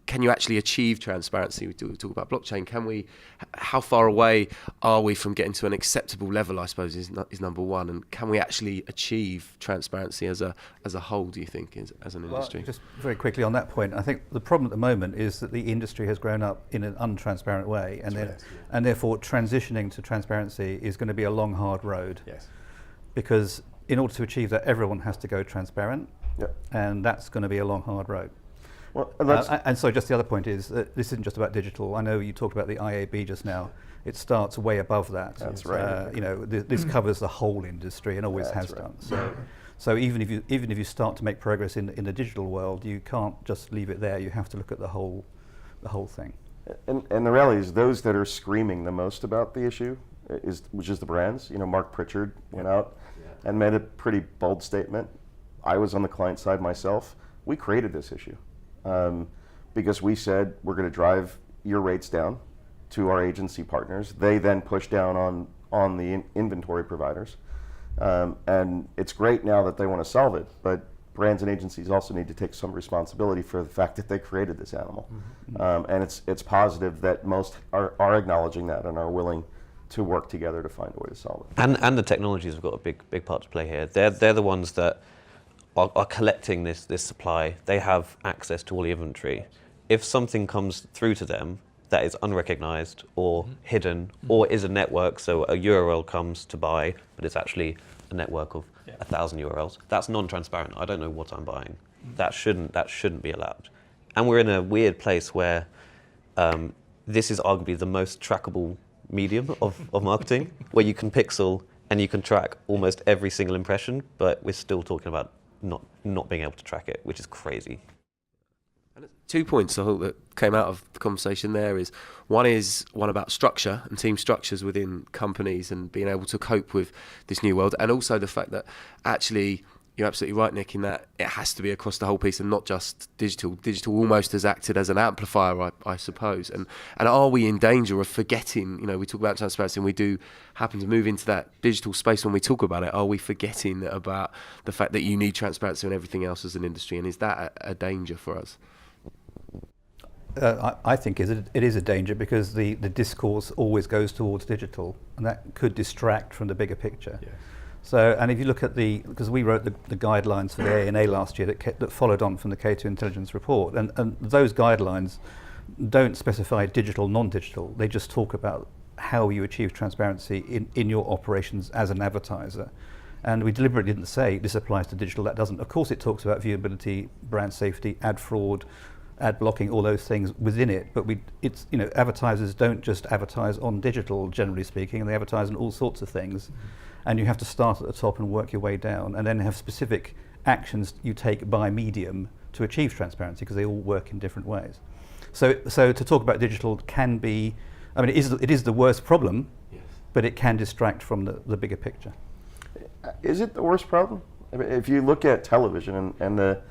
Can you actually achieve transparency? We talk about blockchain. How far away are we from getting to an acceptable level, I suppose, is number one. And can we actually achieve transparency as a whole, do you think, as an industry? Just very quickly on that point, I think the problem at the moment is that the industry has grown up in an untransparent way, and therefore transitioning to transparency is going to be a long, hard road. Yes. Because in order to achieve that, everyone has to go transparent, and that's going to be a long, hard road. Well, and so just the other point is that this isn't just about digital. I know you talked about the IAB just now. It starts way above that. That's right. This covers the whole industry and always has done. So even if you start to make progress in the digital world, you can't just leave it there. You have to look at the whole thing. And the reality is, those that are screaming the most about the issue which is the brands. Mark Pritchard went out and made a pretty bold statement. I was on the client side myself. We created this issue. Because we said we're going to drive your rates down to our agency partners. They then push down on the inventory providers. And it's great now that they want to solve it, but brands and agencies also need to take some responsibility for the fact that they created this animal. Mm-hmm. And it's positive that most are acknowledging that and are willing to work together to find a way to solve it. And the technologies have got a big part to play here. They're the ones that are collecting this supply. They have access to all the inventory. If something comes through to them that is unrecognized or hidden or is a network, so a URL comes to buy, but it's actually a network of 1,000 URLs, that's non-transparent. I don't know what I'm buying. That shouldn't be allowed. And we're in a weird place where this is arguably the most trackable medium of marketing, where you can pixel and you can track almost every single impression, but we're still talking about not being able to track it, which is crazy. And 2 points I thought that came out of the conversation there is one about structure and team structures within companies and being able to cope with this new world, and also the fact that actually you're absolutely right, Nick, in that it has to be across the whole piece and not just digital. Digital almost has acted as an amplifier, I suppose. And are we in danger of forgetting, we talk about transparency and we do happen to move into that digital space when we talk about it. Are we forgetting about the fact that you need transparency on everything else as an industry? And is that a danger for us? I think it is a danger because the discourse always goes towards digital, and that could distract from the bigger picture. Yeah. So, and if you look at because we wrote the guidelines for the ANA last year that followed on from the K2 intelligence report, and those guidelines don't specify digital, non-digital. They just talk about how you achieve transparency in your operations as an advertiser. And we deliberately didn't say this applies to digital, that doesn't. Of course it talks about viewability, brand safety, ad fraud, ad blocking, all those things within it, but advertisers don't just advertise on digital, generally speaking, and they advertise on all sorts of things. And you have to start at the top and work your way down, and then have specific actions you take by medium to achieve transparency, because they all work in different ways. So to talk about digital can be, it is the worst problem, yes, but it can distract from the bigger picture. Is it the worst problem? If you look at television and the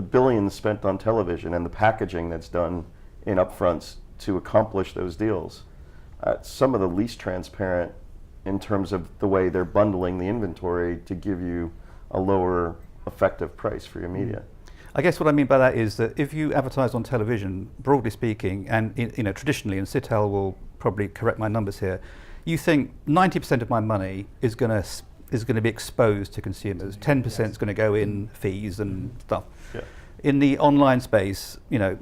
billions spent on television and the packaging that's done in upfronts to accomplish those deals, some of the least transparent in terms of the way they're bundling the inventory to give you a lower effective price for your media. I guess what I mean by that is that if you advertise on television, broadly speaking, and traditionally, and Sital will probably correct my numbers here, you think 90% of my money is going to be exposed to consumers. 10% is going to go in fees and stuff. Yeah. In the online space, we know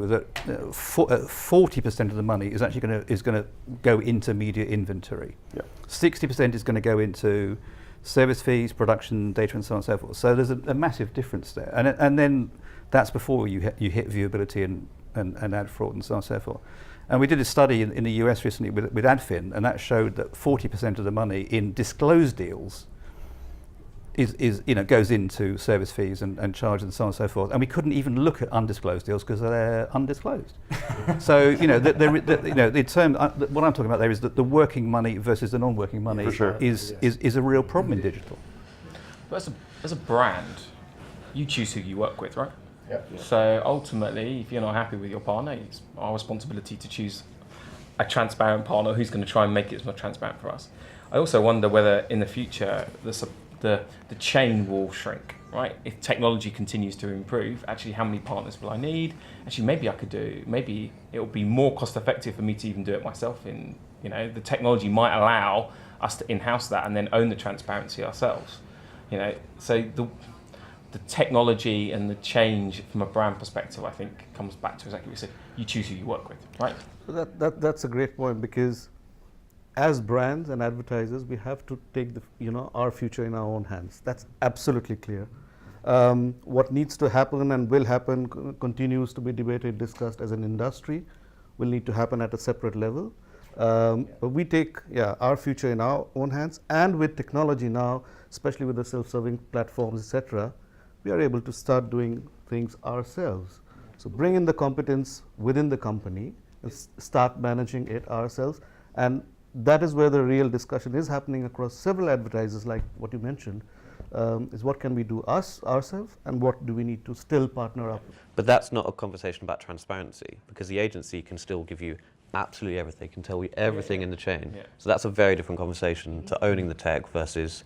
that 40% of the money is actually going to go into media inventory. Yeah. 60% is going to go into service fees, production, data, and so on and so forth. So there's a massive difference there, and then that's before you hit viewability and ad fraud and so on and so forth. And we did a study in the US recently with AdFin, and that showed that 40% of the money in disclosed deals goes into service fees and charges and so on and so forth. And we couldn't even look at undisclosed deals because they're undisclosed. So the term what I'm talking about there is that the working money versus the non-working money is a real problem in digital. But as a brand, you choose who you work with, right? Yeah. So ultimately, if you're not happy with your partner, it's our responsibility to choose a transparent partner who's going to try and make it as much transparent for us. I also wonder whether in the future the chain will shrink, right? If technology continues to improve, actually, how many partners will I need? Actually, maybe it will be more cost effective for me to even do it myself. The technology might allow us to in-house that and then own the transparency ourselves. So the technology and the change from a brand perspective, I think, comes back to exactly what you said. You choose who you work with, right? So that's a great point, because as brands and advertisers, we have to take our future in our own hands. That's absolutely clear. What needs to happen and will happen continues to be debated, discussed as an industry, will need to happen at a separate level. But we take our future in our own hands, and with technology now, especially with the self-serving platforms, etc., we are able to start doing things ourselves. So bring in the competence within the company and start managing it ourselves. And that is where the real discussion is happening across several advertisers, like what you mentioned, is what can we do ourselves, and what do we need to still partner up. But that's not a conversation about transparency, because the agency can still give you absolutely everything, can tell you everything in the chain. Yeah. So that's a very different conversation to owning the tech versus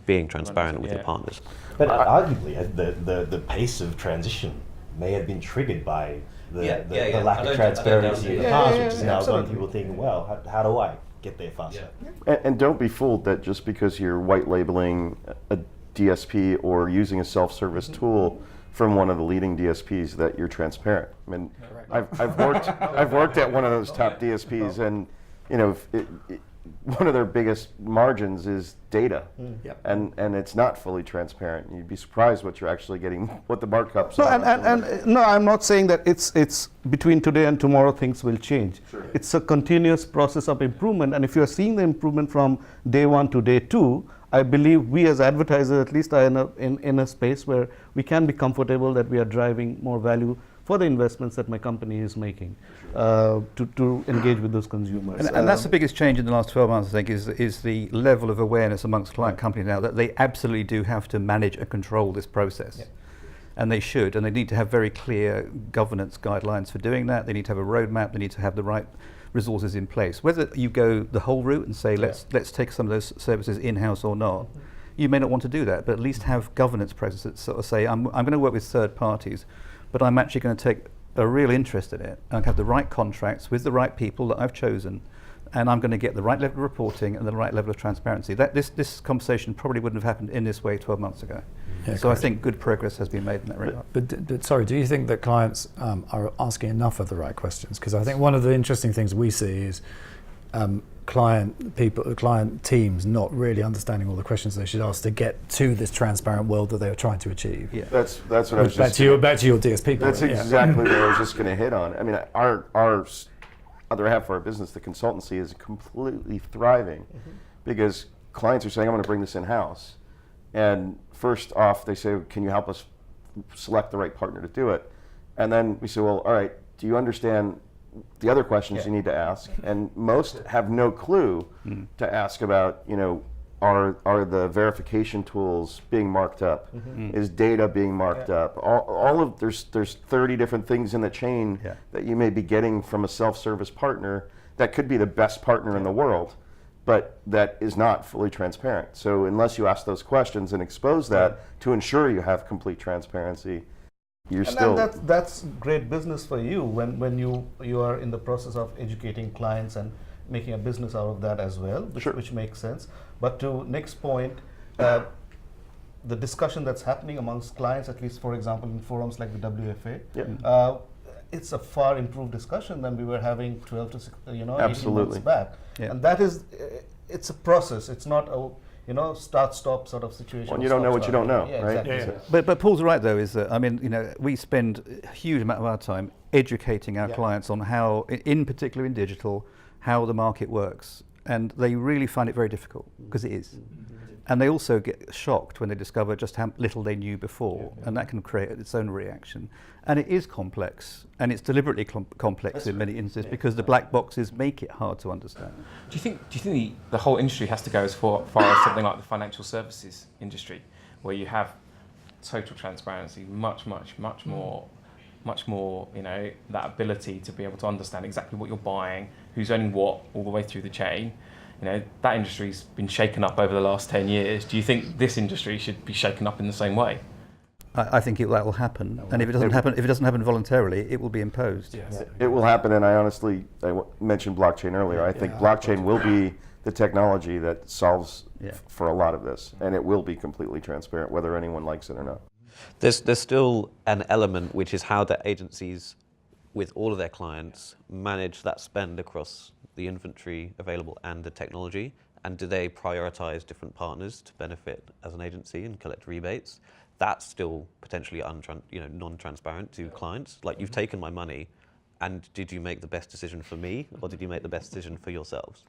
being transparent with your partners. But arguably, the pace of transition may have been triggered by the lack of transparency in the past, which is now got people thinking, well, how do I get there faster? And don't be fooled that just because you're white labeling a DSP or using a self-service tool from one of the leading DSPs that you're transparent. I mean, I've worked at one of those top DSPs, and one of their biggest margins is data, and it's not fully transparent. You'd be surprised what you're actually getting, what the markups are. No, I'm not saying that it's between today and tomorrow things will change. Sure. It's a continuous process of improvement, and if you're seeing the improvement from day one to day two, I believe we as advertisers at least are in a space where we can be comfortable that we are driving more value for the investments that my company is making to engage with those consumers. And that's the biggest change in the last 12 months, I think, is the level of awareness amongst client companies now that they absolutely do have to manage and control this process. Yeah. And they should, and they need to have very clear governance guidelines for doing that. They need to have a roadmap, they need to have the right resources in place. Whether you go the whole route and say, let's take some of those services in-house or not, you may not want to do that, but at least have governance processes that sort of say, I'm going to work with third parties, but I'm actually going to take a real interest in it and have the right contracts with the right people that I've chosen, and I'm going to get the right level of reporting and the right level of transparency. This conversation probably wouldn't have happened in this way 12 months ago. Yeah, so correct. I think good progress has been made in that regard. But sorry, do you think that clients are asking enough of the right questions? Because I think one of the interesting things we see is client teams not really understanding all the questions they should ask to get to this transparent world that they are trying to achieve. Yeah. That's what I was back to your DSP. That's exactly what I was just going to hit on. I mean, our other half of our business, the consultancy, is completely thriving because clients are saying, I'm going to bring this in-house. And first off, they say, can you help us select the right partner to do it? And then we say, well, all right, do you understand the other questions you need to ask? And most have no clue to ask about, are the verification tools being marked up? Is data being marked up? There's 30 different things in the chain that you may be getting from a self-service partner that could be the best partner in the world, but that is not fully transparent. So unless you ask those questions and expose that to ensure you have complete transparency, that's great business for you when you are in the process of educating clients and making a business out of that as well, which makes sense. But to Nick's point, the discussion that's happening amongst clients, at least for example in forums like the WFA, it's a far improved discussion than we were having 12 to 18 months back. Yeah. And that is, it's a process. It's not a start-stop sort of situation. Well, you don't know what you don't know, right? Exactly. But Paul's right though, is that we spend a huge amount of our time educating our clients on how, in particular in digital, how the market works, and they really find it very difficult because it is. And they also get shocked when they discover just how little they knew before, and that can create its own reaction. And it is complex, and it's deliberately complex in many instances because the black boxes make it hard to understand. Do you think the whole industry has to go as far as something like the financial services industry, where you have total transparency, much more, that ability to be able to understand exactly what you're buying, who's owning what, all the way through the chain? You know, that industry's been shaken up over the last 10 years. Do you think this industry should be shaken up in the same way? I think that will happen, and if it doesn't happen voluntarily, it will be imposed. Yes. It will happen, and I mentioned blockchain earlier. I think blockchain will be the technology that solves for a lot of this, and it will be completely transparent, whether anyone likes it or not. There's still an element which is how the agencies, with all of their clients, manage that spend across the inventory available and the technology, and do they prioritize different partners to benefit as an agency and collect rebates? That's still potentially non-transparent to clients. Like, you've taken my money, and did you make the best decision for me, or did you make the best decision for yourselves?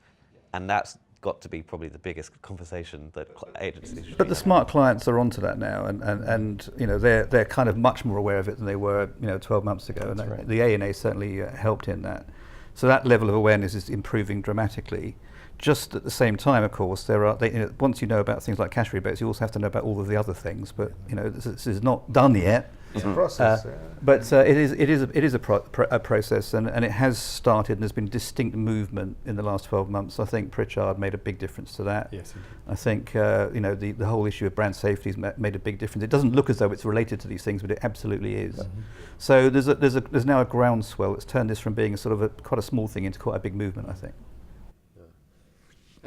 And that's got to be probably the biggest conversation that agencies should. But the smart clients are onto that now, and you know, they're kind of much more aware of it than they were 12 months ago. That's and right. The ANA certainly helped in that. So that level of awareness is improving dramatically. Just at the same time, of course, once you know about things like cash rebates, you also have to know about all of the other things. But this is not done yet. It's a process. But it is a process, and it has started, and there's been distinct movement in the last 12 months. I think Pritchard made a big difference to that. Yes, indeed. I think the whole issue of brand safety has made a big difference. It doesn't look as though it's related to these things, but it absolutely is. Mm-hmm. So there's now a groundswell that's turned this from being a sort of quite a small thing into quite a big movement, I think.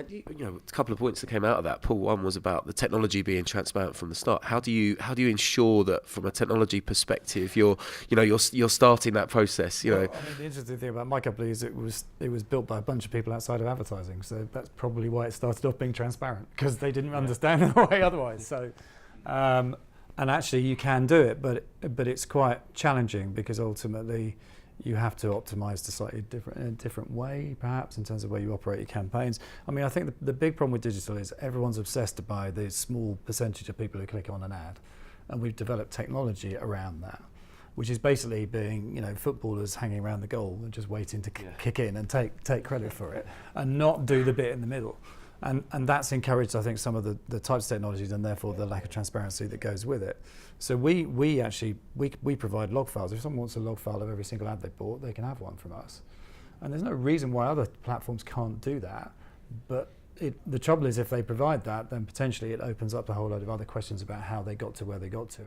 And a couple of points that came out of that, Paul. One was about the technology being transparent from the start. How do you ensure that from a technology perspective, you're starting that process? Well, I mean, the interesting thing about my company is it was built by a bunch of people outside of advertising, so that's probably why it started off being transparent, because they didn't understand the way otherwise. So, and actually you can do it, but it's quite challenging, because ultimately you have to optimize to slightly different way, perhaps, in terms of where you operate your campaigns. I mean, I think the big problem with digital is everyone's obsessed by the small percentage of people who click on an ad, and we've developed technology around that, which is basically being, footballers hanging around the goal and just waiting to kick in and take credit for it, and not do the bit in the middle. And that's encouraged, I think, some of the types of technologies, and therefore the lack of transparency that goes with it. So we provide log files. If someone wants a log file of every single ad they bought, they can have one from us. And there's no reason why other platforms can't do that. But the trouble is, if they provide that, then potentially it opens up a whole load of other questions about how they got to where they got to.